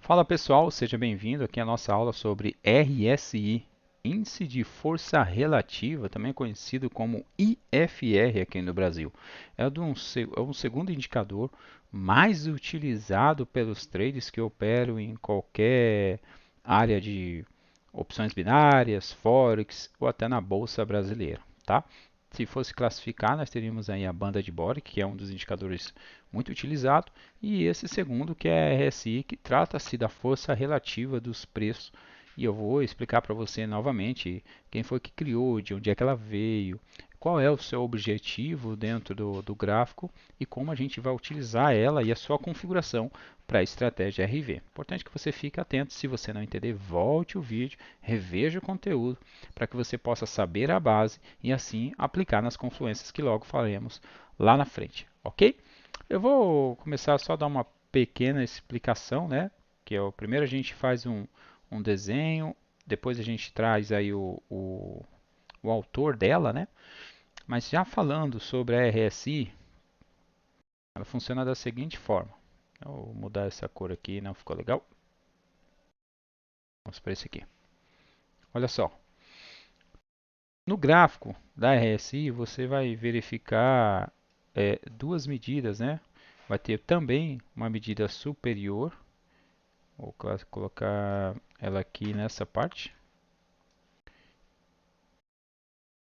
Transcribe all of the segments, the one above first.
Fala pessoal, seja bem-vindo aqui à nossa aula sobre RSI, Índice de Força Relativa, também conhecido como IFR aqui no Brasil. É um segundo indicador mais utilizado pelos traders que operam em qualquer área de opções binárias, forex ou até na bolsa brasileira, tá? Se fosse classificar, nós teríamos aí a banda de Boric, que é um dos indicadores muito utilizado, e esse segundo, que é a RSI, que trata-se da força relativa dos preços. E eu vou explicar para você novamente quem foi que criou, de onde é que ela veio, qual é o seu objetivo dentro do gráfico e como a gente vai utilizar ela e a sua configuração para a estratégia RV. Importante que você fique atento. Se você não entender, volte o vídeo, reveja o conteúdo para que você possa saber a base e assim aplicar nas confluências que logo faremos lá na frente, ok? Eu vou começar só a dar uma pequena explicação, né? Que é o primeiro a gente faz um desenho, depois a gente traz aí o autor dela, né? Mas já falando sobre a RSI, ela funciona da seguinte forma. Eu vou mudar essa cor aqui, não ficou legal? Vamos para esse aqui. Olha só, no gráfico da RSI você vai verificar duas medidas, né? Vai ter também uma medida superior. Vou colocar ela aqui nessa parte.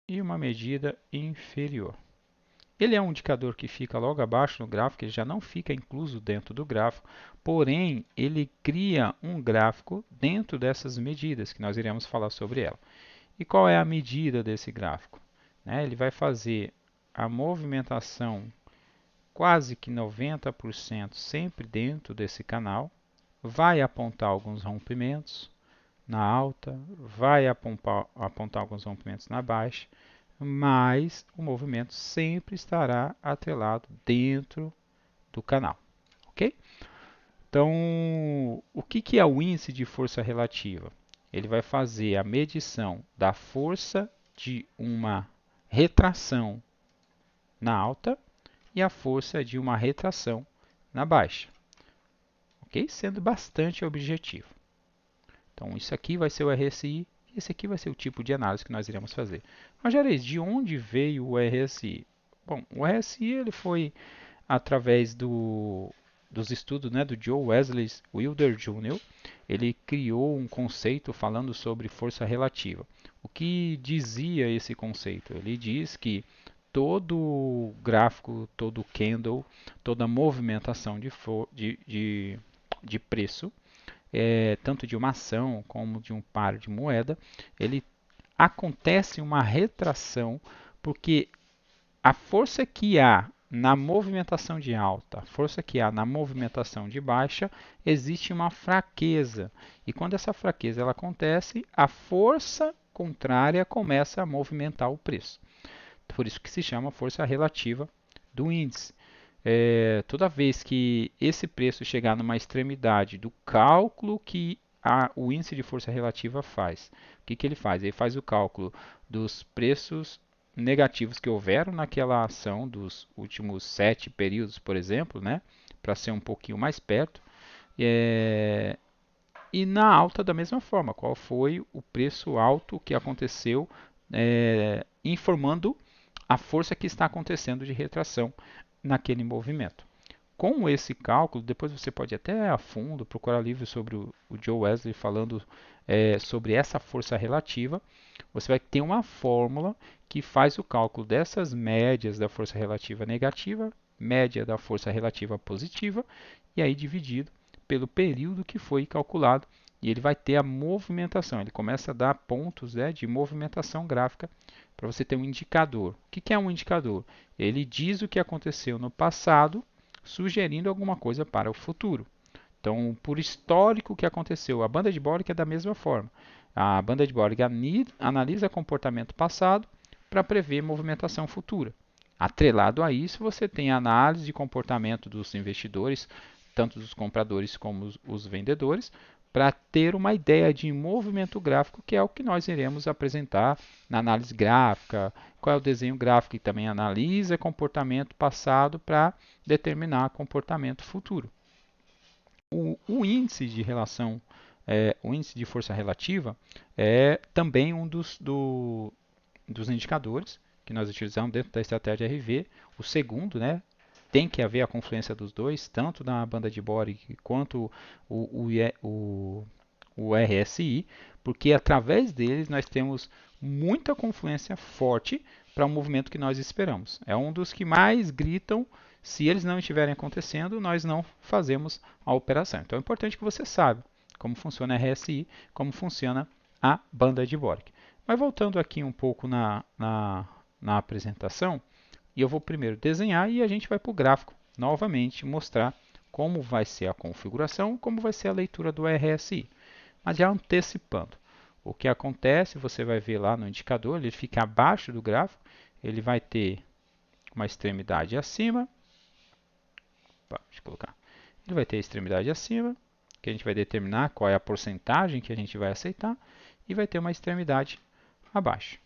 E uma medida inferior. Ele é um indicador que fica logo abaixo no gráfico, ele já não fica incluso dentro do gráfico, porém ele cria um gráfico dentro dessas medidas, que nós iremos falar sobre ela. E qual é a medida desse gráfico? Ele vai fazer a movimentação quase que 90% sempre dentro desse canal, vai apontar alguns rompimentos na alta, vai apontar alguns rompimentos na baixa, mas o movimento sempre estará atrelado dentro do canal, ok? Então, o que é o índice de força relativa? Ele vai fazer a medição da força de uma retração na alta e a força de uma retração na baixa, ok? Sendo bastante objetivo. Então, isso aqui vai ser o RSI e esse aqui vai ser o tipo de análise que nós iremos fazer. Mas, Jairês, de onde veio o RSI? Bom, o RSI ele foi através dos estudos, né, do Joe Wesley Wilder Jr. Ele criou um conceito falando sobre força relativa. O que dizia esse conceito? Ele diz que todo gráfico, todo candle, toda movimentação de preço, tanto de uma ação como de um par de moeda, ele acontece uma retração porque a força que há na movimentação de alta, a força que há na movimentação de baixa, existe uma fraqueza. E quando essa fraqueza ela acontece, a força contrária começa a movimentar o preço. Por isso que se chama força relativa do índice. Toda vez que esse preço chegar numa extremidade do cálculo que o índice de força relativa faz, o que ele faz? Ele faz o cálculo dos preços negativos que houveram naquela ação dos últimos 7 períodos, por exemplo, né, para ser um pouquinho mais perto, e na alta da mesma forma, qual foi o preço alto que aconteceu, informando a força que está acontecendo de retração naquele movimento. Com esse cálculo, depois você pode até a fundo procurar livros sobre o Joe Wesley falando sobre essa força relativa. Você vai ter uma fórmula que faz o cálculo dessas médias da força relativa negativa, média da força relativa positiva, e aí dividido pelo período que foi calculado. E ele vai ter a movimentação. Ele começa a dar pontos de movimentação gráfica para você ter um indicador. O que é um indicador? Ele diz o que aconteceu no passado, sugerindo alguma coisa para o futuro. Então, por histórico que aconteceu, a banda de Bollinger é da mesma forma. A banda de Bollinger analisa comportamento passado para prever movimentação futura. Atrelado a isso, você tem a análise de comportamento dos investidores, tanto dos compradores como os vendedores, para ter uma ideia de movimento gráfico, que é o que nós iremos apresentar na análise gráfica, qual é o desenho gráfico que também analisa comportamento passado para determinar comportamento futuro. O índice de relação, o índice de força relativa é também um dos indicadores que nós utilizamos dentro da estratégia RV. O segundo, né, tem que haver a confluência dos dois, tanto na banda de Borg quanto o RSI, porque através deles nós temos muita confluência forte para o movimento que nós esperamos. É um dos que mais gritam. Se eles não estiverem acontecendo, nós não fazemos a operação. Então é importante que você saiba como funciona a RSI, como funciona a banda de Borg. Mas voltando aqui um pouco na apresentação, e eu vou primeiro desenhar e a gente vai para o gráfico novamente mostrar como vai ser a configuração, como vai ser a leitura do RSI. Mas já antecipando, o que acontece, você vai ver lá no indicador, ele fica abaixo do gráfico, ele vai ter uma extremidade acima, deixa eu colocar, ele vai ter a extremidade acima, que a gente vai determinar qual é a porcentagem que a gente vai aceitar, e vai ter uma extremidade abaixo.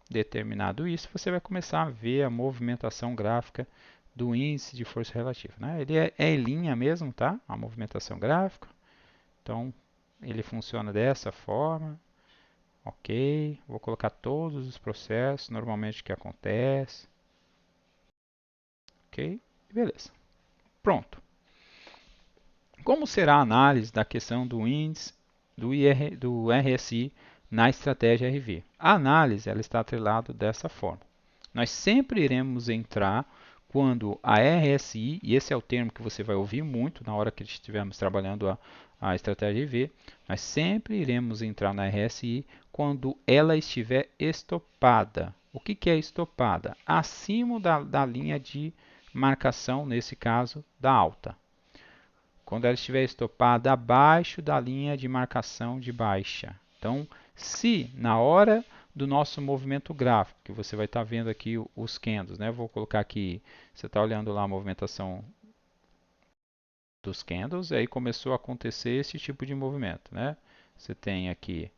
Determinado isso, você vai começar a ver a movimentação gráfica do índice de força relativa. Né? Ele é em linha mesmo, tá? A movimentação gráfica. Então, ele funciona dessa forma. Ok. Vou colocar todos os processos normalmente que acontece. Ok. Beleza. Pronto. Como será a análise da questão do índice do RSI na estratégia RV? A análise ela está atrelada dessa forma. Nós sempre iremos entrar quando a RSI, e esse é o termo que você vai ouvir muito na hora que estivermos trabalhando a estratégia RV, nós sempre iremos entrar na RSI quando ela estiver estopada. O que é estopada? Acima da linha de marcação, nesse caso, da alta. Quando ela estiver estopada abaixo da linha de marcação de baixa. Então, se na hora do nosso movimento gráfico, que você vai estar vendo aqui os candles, né? Vou colocar aqui, você está olhando lá a movimentação dos candles, e aí começou a acontecer esse tipo de movimento, né? Você tem aqui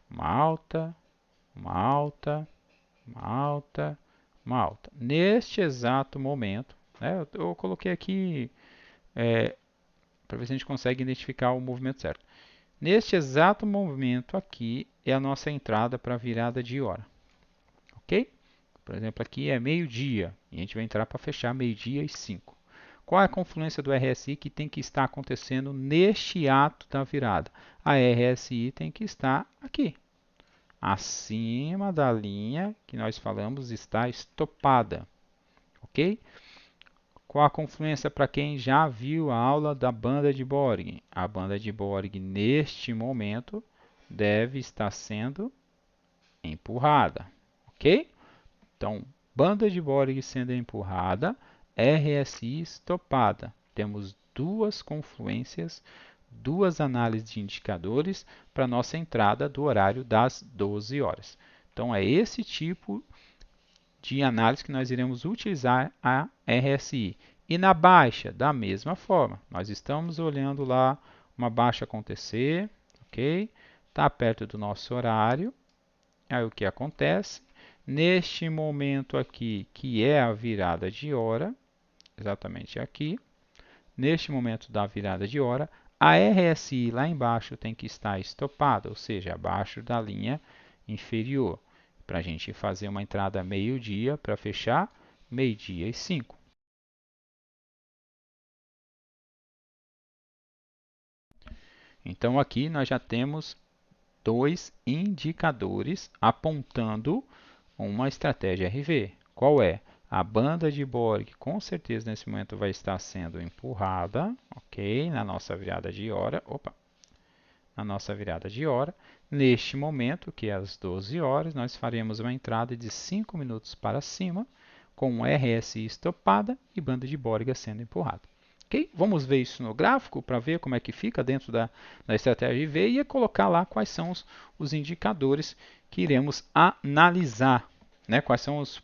uma alta, uma alta, uma alta, uma alta. Neste exato momento, né? Eu coloquei aqui para ver se a gente consegue identificar o movimento certo. Neste exato movimento aqui é a nossa entrada para a virada de hora. Ok? Por exemplo, aqui é meio-dia e a gente vai entrar para fechar meio-dia e 5. Qual é a confluência do RSI que tem que estar acontecendo neste ato da virada? A RSI tem que estar aqui, acima da linha que nós falamos está estopada. Ok? Qual a confluência para quem já viu a aula da banda de Borg? A banda de Borg, neste momento, deve estar sendo empurrada. Ok? Então, banda de Borg sendo empurrada, RSI estopada. Temos duas confluências, duas análises de indicadores para nossa entrada do horário das 12 horas. Então, é esse tipo de análise que nós iremos utilizar a RSI. E na baixa, da mesma forma, nós estamos olhando lá uma baixa acontecer, ok? Está perto do nosso horário. Aí o que acontece? Neste momento aqui, que é a virada de hora, exatamente aqui, neste momento da virada de hora, a RSI lá embaixo tem que estar estopada, ou seja, abaixo da linha inferior, para a gente fazer uma entrada meio-dia para fechar meio-dia e 5. Então aqui nós já temos dois indicadores apontando uma estratégia RV. Qual é? A banda de Borg com certeza nesse momento vai estar sendo empurrada, ok? Na nossa virada de hora. Opa! Na nossa virada de hora. Neste momento, que é às 12 horas, nós faremos uma entrada de 5 minutos para cima, com RSI estopada e banda de Borg sendo empurrada. Okay? Vamos ver isso no gráfico para ver como é que fica dentro da estratégia IV e colocar lá quais são os indicadores que iremos analisar. Né? Quais são os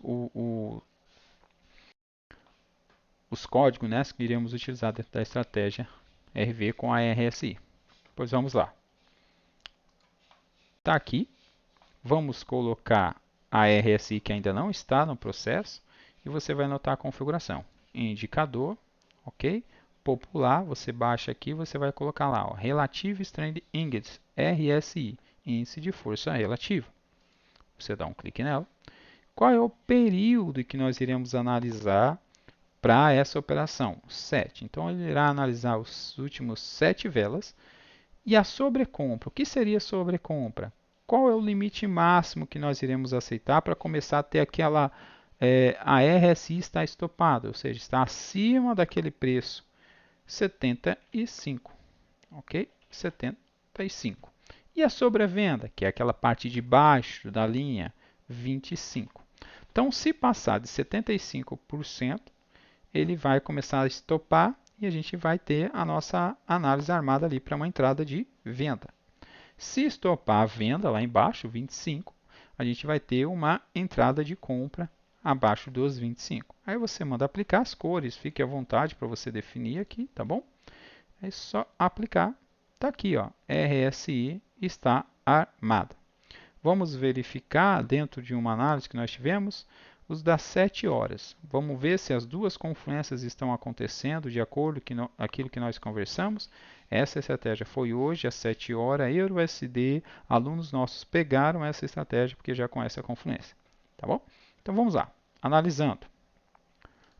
códigos, né, que iremos utilizar dentro da estratégia RV com a RSI. Pois vamos lá. Está aqui. Vamos colocar a RSI que ainda não está no processo e você vai anotar a configuração. Indicador, ok? popular, você baixa aqui, você vai colocar lá, ó, Relative Strength Index, RSI, índice de força relativa. Você dá um clique nela. Qual é o período que nós iremos analisar para essa operação? 7. Então, ele irá analisar os últimos 7 velas. E a sobrecompra, o que seria sobrecompra? Qual é o limite máximo que nós iremos aceitar para começar a ter aquela, a RSI está estopada, ou seja, está acima daquele preço 75, ok? 75. E a sobrevenda, que é aquela parte de baixo da linha, 25. Então, se passar de 75%, ele vai começar a estopar e a gente vai ter a nossa análise armada ali para uma entrada de venda. Se estopar a venda lá embaixo, 25, a gente vai ter uma entrada de compra abaixo dos 25. Aí você manda aplicar as cores, fique à vontade para você definir aqui, tá bom? É só aplicar. Está aqui, ó, RSI está armado. Vamos verificar dentro de uma análise que nós tivemos os das 7 horas. Vamos ver se as duas confluências estão acontecendo de acordo com aquilo que nós conversamos. Essa estratégia foi hoje às 7 horas, EURUSD. Alunos nossos pegaram essa estratégia porque já conhecem a confluência. Tá bom? Então vamos lá. Analisando.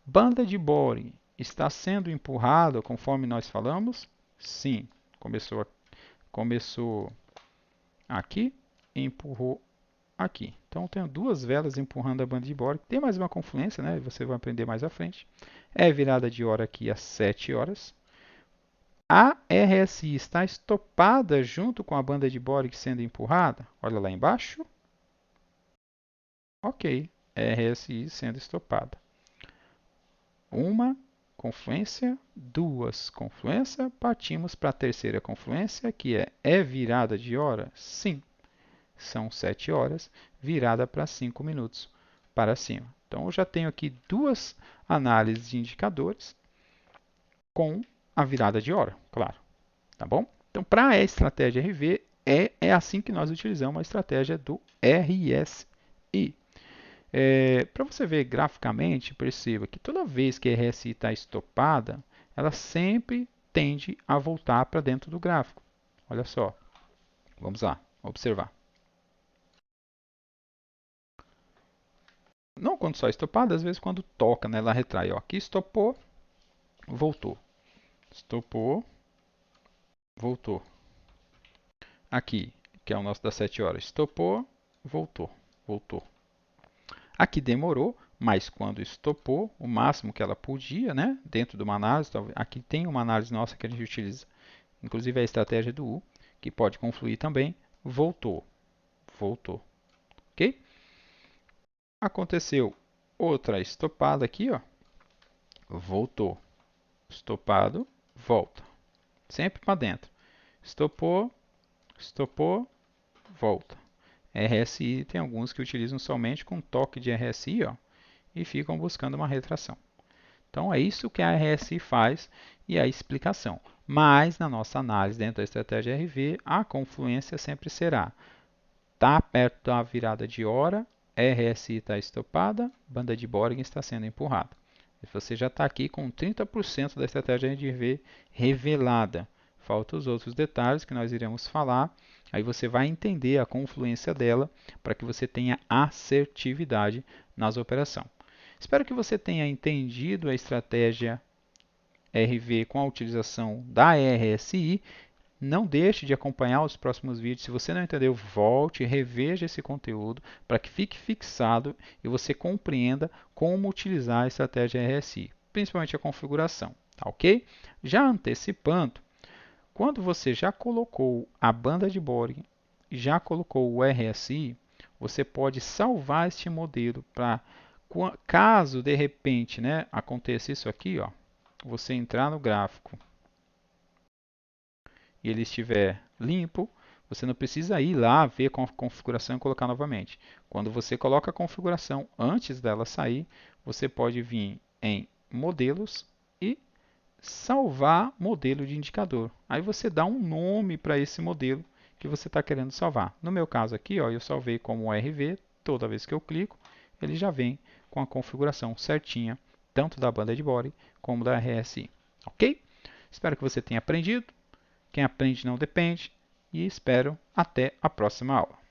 Banda de Bollinger está sendo empurrada conforme nós falamos? Sim. Começou aqui e empurrou aqui. Então, eu tenho duas velas empurrando a banda de Bollinger. Tem mais uma confluência, né? Você vai aprender mais à frente. É virada de hora aqui às 7 horas. A RSI está estopada junto com a banda de Bollinger sendo empurrada. Olha lá embaixo. Ok, RSI sendo estopada. Uma confluência, duas confluências. Partimos para a terceira confluência, que é virada de hora? Sim. São 7 horas, virada para 5 minutos para cima. Então, eu já tenho aqui duas análises de indicadores com a virada de hora, claro. Tá bom? Então, para a estratégia RV, é assim que nós utilizamos a estratégia do RSI. Para você ver graficamente, perceba que toda vez que a RSI está estopada, ela sempre tende a voltar para dentro do gráfico. Olha só, vamos lá, observar. Não quando só estopada, às vezes quando toca, né, ela retrai. Ó, aqui estopou, voltou. Estopou, voltou. Aqui, que é o nosso das 7 horas, estopou, voltou, voltou. Aqui demorou, mas quando estopou, o máximo que ela podia, né, dentro de uma análise, aqui tem uma análise nossa que a gente utiliza, inclusive a estratégia do U, que pode confluir também, voltou, voltou, ok? Aconteceu outra estopada aqui, ó, voltou, estopado, volta, sempre para dentro, estopou, estopou, volta. RSI tem alguns que utilizam somente com toque de RSI, ó, e ficam buscando uma retração. Então é isso que a RSI faz e a explicação. Mas na nossa análise dentro da estratégia RV, a confluência sempre será: está perto da virada de hora, RSI está estopada, banda de Bollinger está sendo empurrada. Você já está aqui com 30% da estratégia RV revelada. Faltam os outros detalhes que nós iremos falar. Aí você vai entender a confluência dela para que você tenha assertividade nas operações. Espero que você tenha entendido a estratégia RV com a utilização da RSI. Não deixe de acompanhar os próximos vídeos. Se você não entendeu, volte, reveja esse conteúdo para que fique fixado e você compreenda como utilizar a estratégia RSI, principalmente a configuração, tá ok? Já antecipando, quando você já colocou a banda de Bollinger, já colocou o RSI, você pode salvar este modelo para caso de repente, né, aconteça isso aqui, ó, você entrar no gráfico e ele estiver limpo, você não precisa ir lá ver com a configuração e colocar novamente. Quando você coloca a configuração antes dela sair, você pode vir em modelos e salvar modelo de indicador. Aí você dá um nome para esse modelo que você está querendo salvar. No meu caso aqui, ó, eu salvei como RV. Toda vez que eu clico, ele já vem com a configuração certinha, tanto da banda de Bollinger como da RSI. Ok? Espero que você tenha aprendido. Quem aprende não depende. E espero até a próxima aula.